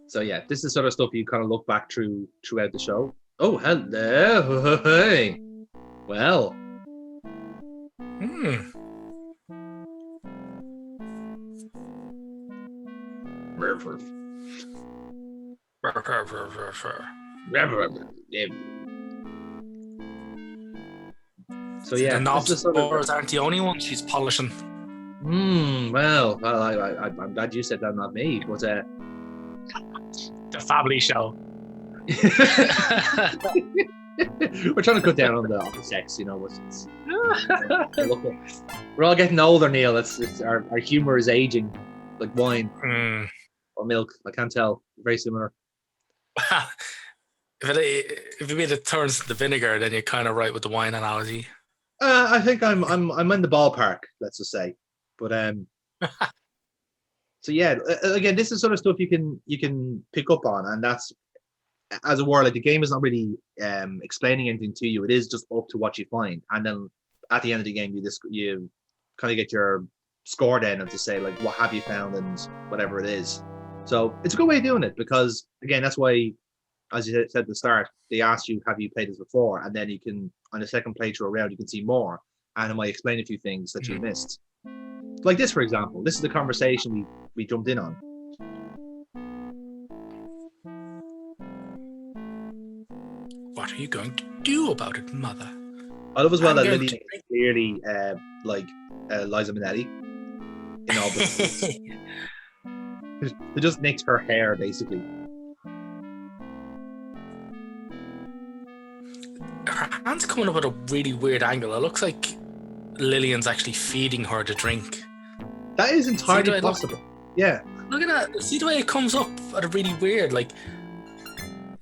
So yeah, this is sort of stuff you kind of look back throughout the show. Oh, hello. Hey. Well, Hmm. so See, the yeah, this knob is sort of. scores aren't the only ones she's polishing. Well, I'm glad you said that, not me. But The family show. we're trying to cut down on the sex, you know. But we're all getting older, Neil. It's our humor is aging like wine or milk. I can't tell. Very similar. If you made it turns to the vinegar, then you're kind of right with the wine analogy. I think I'm in the ballpark. Let's just say, but so yeah. Again, this is sort of stuff you can pick up on, and that's as a word, like the game is not really explaining anything to you. It is just up to what you find, and then at the end of the game, you kind of get your score then and to say like what have you found and whatever it is. So it's a good way of doing it because again, that's why, as you said at the start, they asked you have you played this before, and then you can on the second playthrough around you can see more, and it might explain a few things that you missed. Like this, for example, this is the conversation we jumped in on. What are you going to do about it, mother? I love as well that Lily is clearly like Liza Minnelli in all this. They just nicked her hair, basically. Her hand's coming up at a really weird angle. It looks like Lillian's actually feeding her to drink. That is entirely possible. Yeah. Look at that. See the way it comes up at a really weird, like,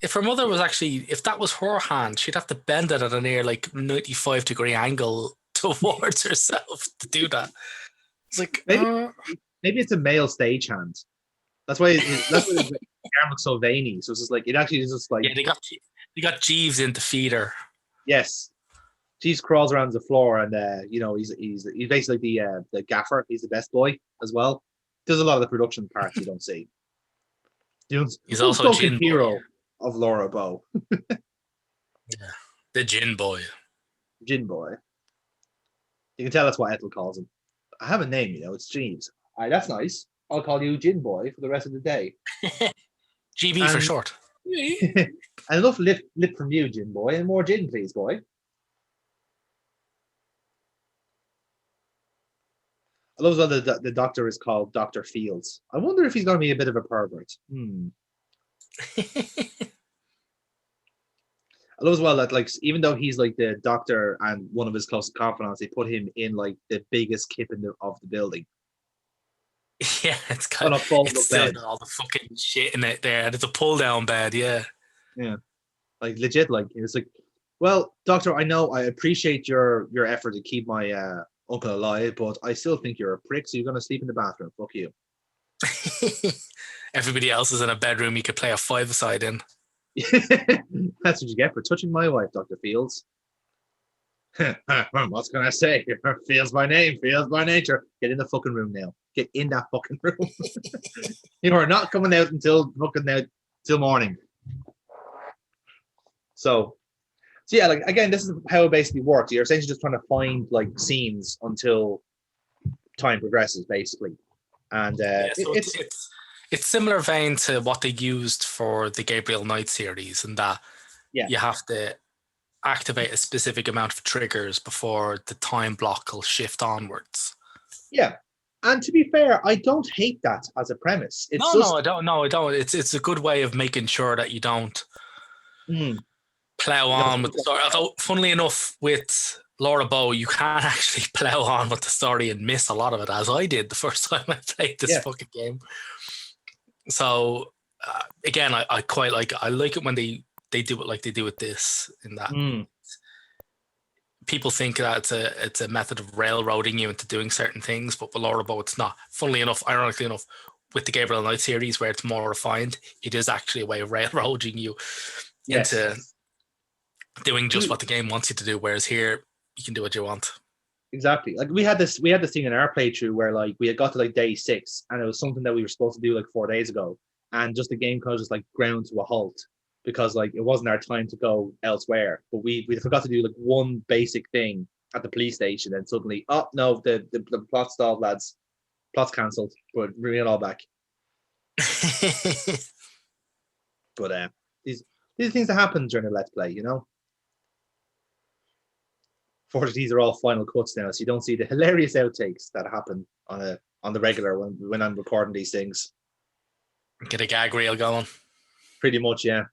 if her mother was actually, if that was her hand, she'd have to bend it at a near like 95-degree angle towards herself to do that. It's like maybe it's a male stagehand. That's why the arm looks so veiny. So it's just like it actually is just like they got Jeeves in to feed her. Yes, Jeeves crawls around the floor, and you know he's basically the gaffer. He's the best boy as well. Does a lot of the production parts you don't see. He's also a gin hero of Laura Bow. Yeah, the gin boy. Gin boy. You can tell that's what Ethel calls him. I have a name, you know. It's Jeeves. All right, that's nice. I'll call you Gin Boy for the rest of the day. GB for short. And enough lip from you, Gin Boy, and more gin, please, boy. I love that the doctor is called Dr. Fields. I wonder if he's going to be a bit of a pervert. I love as well that like even though he's like the doctor and one of his closest confidants, they put him in like the biggest kip of the building. Yeah, it's kind of it's still got all the fucking shit in it there. It's a pull down bed, yeah. Yeah. Like legit, like it's like, well, doctor, I know I appreciate your effort to keep my uncle alive, but I still think you're a prick, so you're gonna sleep in the bathroom. Fuck you. Everybody else is in a bedroom you could play a five-a-side in. That's what you get for touching my wife, Dr. Fields. What's can I say? Fields by name, Fields by nature. Get in the fucking room now. Get in that fucking room. You are not coming out until morning. So yeah, like again, this is how it basically works. You're essentially just trying to find like scenes until time progresses, basically. And so it's similar vein to what they used for the Gabriel Knight series, and that you have to activate a specific amount of triggers before the time block will shift onwards. Yeah. And to be fair, I don't hate that as a premise. I don't. It's a good way of making sure that you don't plow on with the story. Although, funnily enough, with Laura Bow, you can actually plow on with the story and miss a lot of it, as I did the first time I played this fucking game. So, again, I quite like it. I like it when they do it like they do with this, in that people think that it's a method of railroading you into doing certain things, but with Laura Bow, it's not. Funnily enough, ironically enough, with the Gabriel Knight series, where it's more refined, it is actually a way of railroading you into doing just what the game wants you to do, whereas here, you can do what you want. Exactly. Like we had this thing in our playthrough where like we had got to like day 6 and it was something that we were supposed to do like 4 days ago. and just the game kind of just like ground to a halt because like it wasn't our time to go elsewhere. But we forgot to do like one basic thing at the police station, and suddenly, oh no, the plot stalled, lads. Plot's cancelled, but bring it all back. But these are things that happen during a let's play, you know. Fortunately, these are all final cuts now, so you don't see the hilarious outtakes that happen on the regular when I'm recording these things. Get a gag reel going. Pretty much, yeah.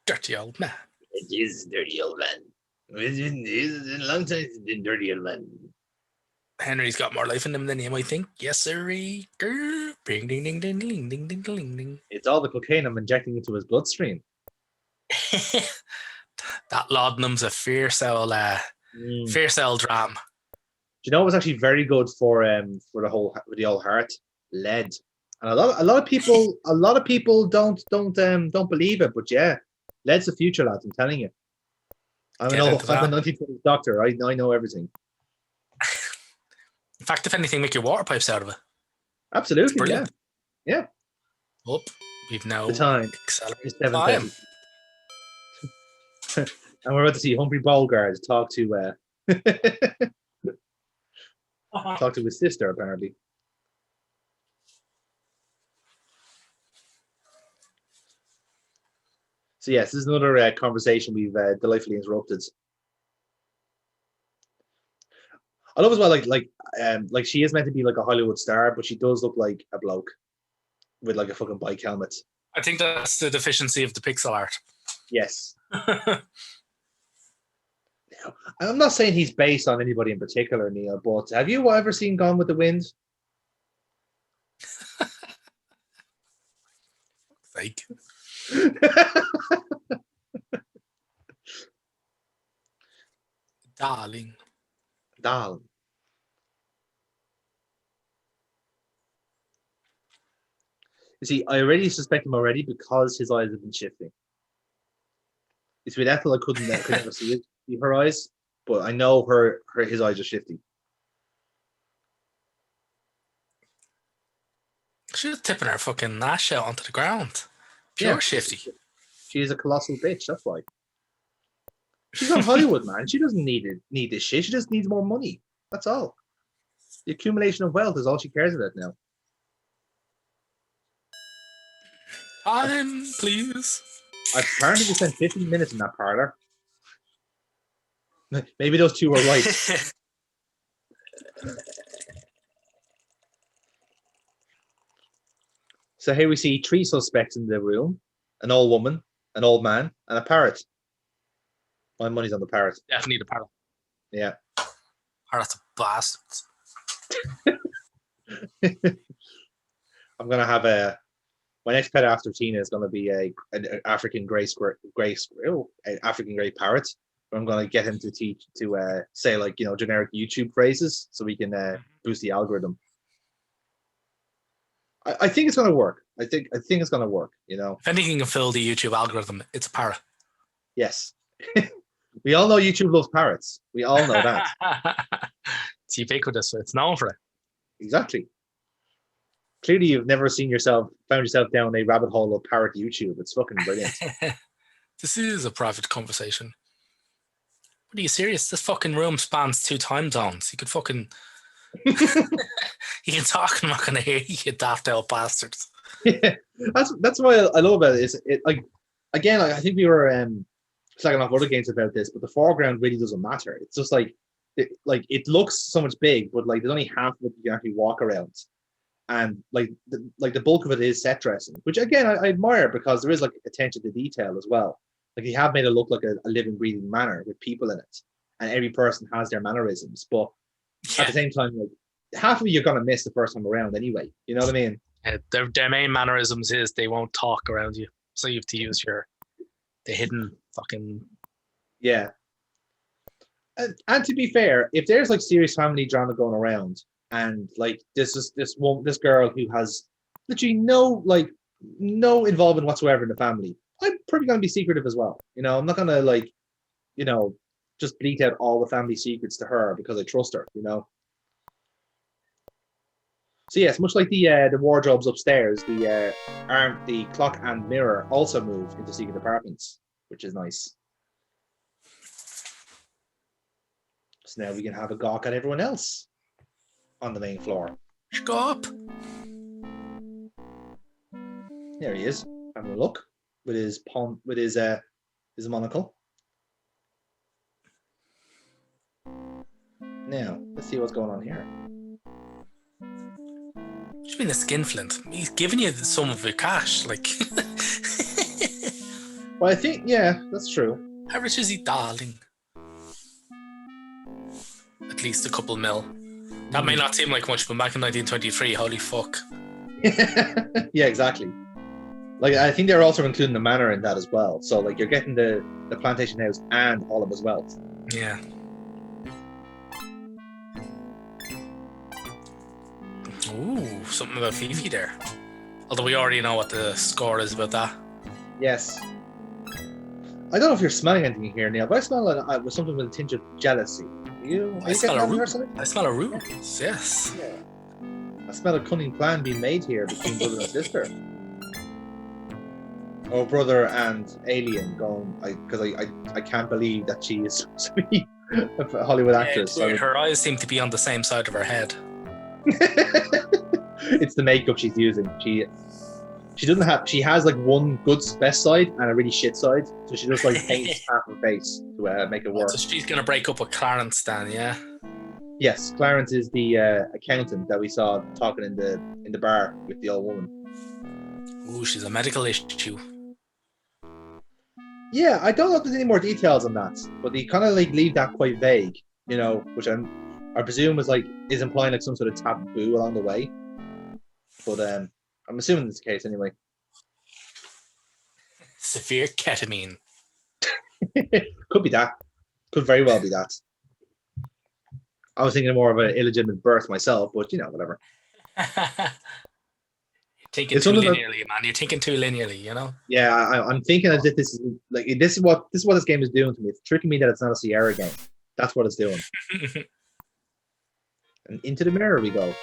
Dirty old man. It is dirty old man. It's been a long time since been dirty old man. Henry's got more life in him than you might think. Yes, sirree. Ding, ding, ding, ding, ding, ding, ding, ding, ding. It's all the cocaine I'm injecting into his bloodstream. That laudanum's a fierce old dram. Do you know what was actually very good for the old heart? Lead. And a lot of people don't believe it, but yeah, lead's the future, lads. I'm telling you. I'm a 1920s doctor. I know everything. In fact, if anything, make your water pipes out of it. Absolutely, yeah. Up, we've now the time. Accelerated time. And we're about to see Humphrey Bogart talk to talk to his sister, apparently. So yes, this is another conversation we've delightfully interrupted. I love as well, like she is meant to be like a Hollywood star, but she does look like a bloke with like a fucking bike helmet. I think that's the deficiency of the pixel art. Yes. I'm not saying he's based on anybody in particular, Neil, but have you ever seen Gone with the Wind? Fake. Darling. You see, I already suspect him already because his eyes have been shifting. It's with Ethel, I could never see her eyes, but I know his eyes are shifting. She's tipping her fucking lash out onto the ground. Pure shifty. She's a colossal bitch, that's why. She's on Hollywood, man. She doesn't need this shit. She just needs more money. That's all. The accumulation of wealth is all she cares about now. Time, please. Apparently we spent 15 minutes in that parlor. Maybe those two were right. So here we see 3 suspects in the room: an old woman, an old man, and a parrot. My money's on the parrot. Definitely the parrot. Yeah. Parrot's a bastard. I'm gonna have my next pet after Tina is gonna be an African grey African grey parrot. I'm gonna get him to say like generic YouTube phrases so we can boost the algorithm. I think it's gonna work. I think it's gonna work. If anything can fill the YouTube algorithm, it's a parrot. Yes. We all know YouTube loves parrots. We all know that. It's ubiquitous. It's known for it. Exactly. Clearly, you've never found yourself down a rabbit hole of parrot YouTube. It's fucking brilliant. This is a private conversation. What are you serious? This fucking room spans 2 time zones. You could fucking... You can talk, I'm not going to hear you daft old bastards. Yeah, that's why I love about it. I think we were slagging off other games about this, but the foreground really doesn't matter. It's just it looks so much big, but like there's only half of it you can actually walk around, and the bulk of it is set dressing, which again I admire because there is like attention to detail as well. Like you have made it look like a living, breathing manor with people in it, and every person has their mannerisms. But at the same time, like half of it you're gonna miss the first time around anyway. You know what I mean? Their main mannerisms is they won't talk around you, so you have to use the hidden fucking And to be fair, if there's like serious family drama going around, and like this girl who has literally no involvement whatsoever in the family, I'm probably gonna be secretive as well. I'm not gonna just bleat out all the family secrets to her because I trust her. So yes, much like the wardrobes upstairs, the clock and mirror also move into secret apartments, which is nice. So now we can have a gawk at everyone else on the main floor. Stop. There he is, having a look with his monocle. Now let's see what's going on here. What do you mean a skinflint? He's giving you some of your cash, like. Well, I think that's true. How rich is he, darling? At least a couple mil. That may not seem like much, but back in 1923, holy fuck. Yeah, exactly. Like, I think they're also including the manor in that as well. So, like, you're getting the plantation house and all of his wealth. Yeah. Ooh, something about Fifi there. Although we already know what the score is about that. Yes. I don't know if you're smelling anything here, Neil, but I smell with something with a tinge of jealousy. I smell a ruse, yes. Yeah. I smell a cunning plan being made here between brother and sister. Or brother and alien going, because I can't believe that she is supposed to be a Hollywood actress. It's weird. Her eyes seem to be on the same side of her head. It's the makeup she's using. She has like one good best side and a really shit side, so she just like paints half her face to make it work. So she's gonna break up with Clarence then, yeah? Yes, Clarence is the accountant that we saw talking in the bar with the old woman. Ooh, she's a medical issue. Yeah, I don't know if there's any more details on that, but they kind of like leave that quite vague, which I presume is implying like some sort of taboo along the way. But I'm assuming that's the case anyway. Severe ketamine. Could be that. Could very well be that. I was thinking more of an illegitimate birth myself, but whatever. You're thinking too linearly, man. You're thinking too linearly, Yeah, I'm thinking as if this is what this game is doing to me. It's tricking me that it's not a Sierra game. That's what it's doing. And into the mirror we go.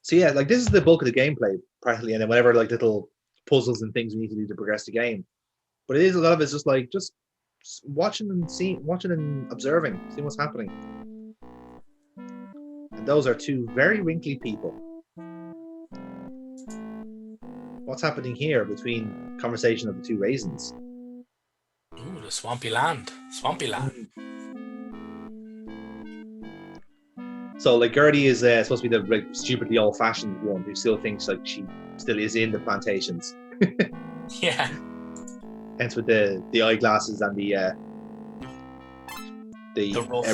So yeah, like this is the bulk of the gameplay practically, and then whatever like little puzzles and things we need to do to progress the game. But it is a lot of it's just watching and observing, seeing what's happening. And those are two very wrinkly people. What's happening here between conversation of the two raisins? Ooh, the swampy land. So like Gertie is supposed to be the stupidly old-fashioned one who still thinks like she still is in the plantations. Yeah. Hence with the eyeglasses and the rough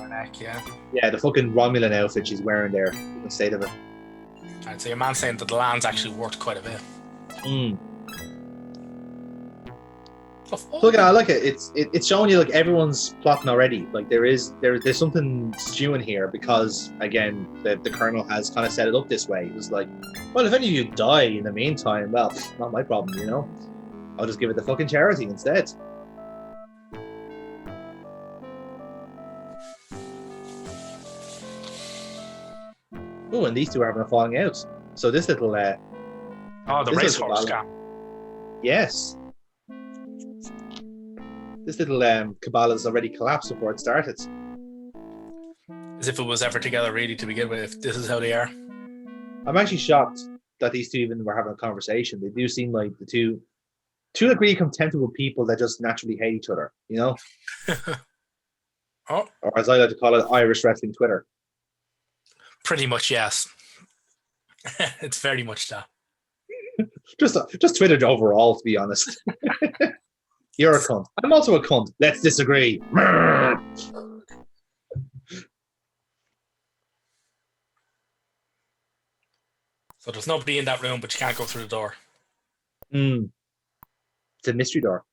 neck, yeah. Yeah, the fucking Romulan outfit she's wearing there. The state of it. I'd say your man's saying that the land's actually worth quite a bit. Look, I like it. It's showing you like everyone's plotting already. Like there's something stewing here because again the colonel has kind of set it up this way. It was like, well, if any of you die in the meantime, well, not my problem, I'll just give it to fucking charity instead. Oh, and these two are having a falling out. So this little the racehorse scam. Yes. This little cabal has already collapsed before it started. As if it was ever together really to begin with, if this is how they are. I'm actually shocked that these two even were having a conversation. They do seem like the two like really contemptible people that just naturally hate each other, Oh. Or as I like to call it, Irish wrestling Twitter. Pretty much, yes. It's very much that. Just Twitter overall, to be honest. You're a cunt. I'm also a cunt. Let's disagree. So there's nobody in that room, but you can't go through the door. It's a mystery door.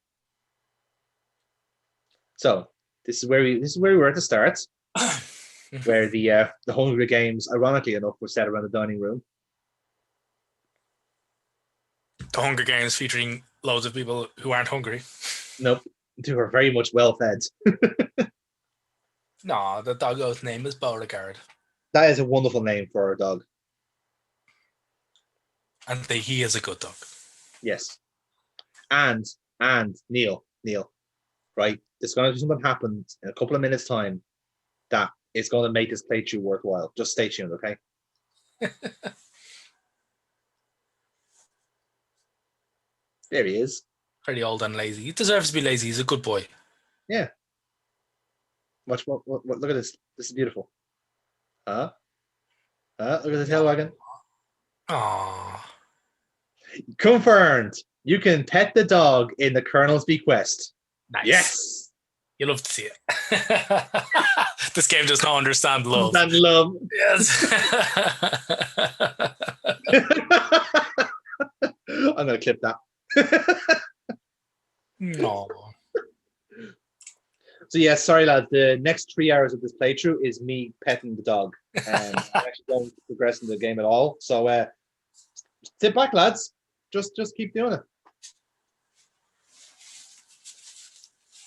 So this is where we were at the start, where the Hunger Games, ironically enough, were set around the dining room. The Hunger Games featuring loads of people who aren't hungry. Nope, who are very much well fed. No, the doggo's name is Beauregard. That is a wonderful name for a dog. And he is a good dog. Yes. And Neil, right? There's going to be something happen in a couple of minutes' time that is going to make this playthrough worthwhile. Just stay tuned, okay? There he is. Pretty old and lazy. He deserves to be lazy. He's a good boy. Yeah. Watch, what, look at this. This is beautiful. Look at the tail wagging. Aww. Confirmed. You can pet the dog in the Colonel's Bequest. Nice. Yes. You love to see it. This game does not understand love. And love. Yes. I'm going to clip that. No. So yeah, sorry lads. The next 3 hours of this playthrough is me petting the dog, and I actually don't progress in the game at all. So sit back, lads. Just keep doing it.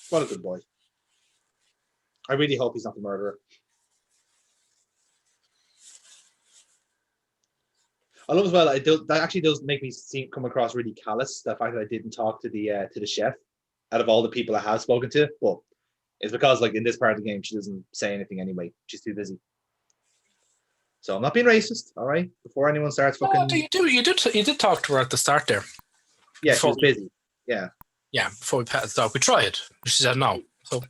What a good boy. I really hope he's not the murderer. I love as well. That actually does make me come across really callous. The fact that I didn't talk to the chef out of all the people I have spoken to, but it's because like in this part of the game she doesn't say anything anyway. She's too busy. So I'm not being racist, all right? Before anyone starts fucking. Oh, you did talk to her at the start there. Yeah, she was busy. Yeah. Yeah, before we pet the dog, we tried. She said no. So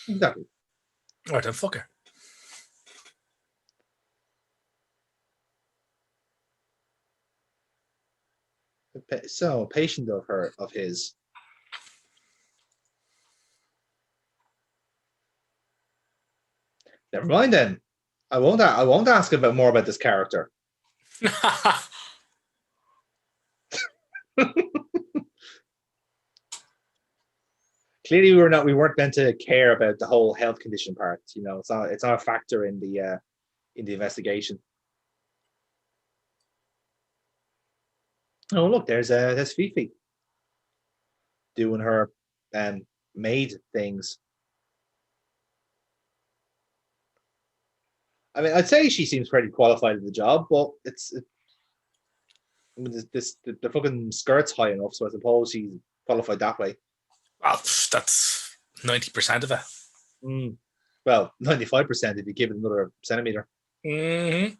exactly. All right, then fuck her. So patient of his. Never mind then. I won't ask about more about this character. Clearly, we weren't meant to care about the whole health condition part. You know, it's not a factor in the investigation. Oh look, there's Fifi doing her maid things. I mean, I'd say she seems pretty qualified for the job, but the fucking skirt's high enough, so I suppose she's qualified that way. Well, that's 90% of it. Well, 95% if you give it another centimeter. Mm-hmm.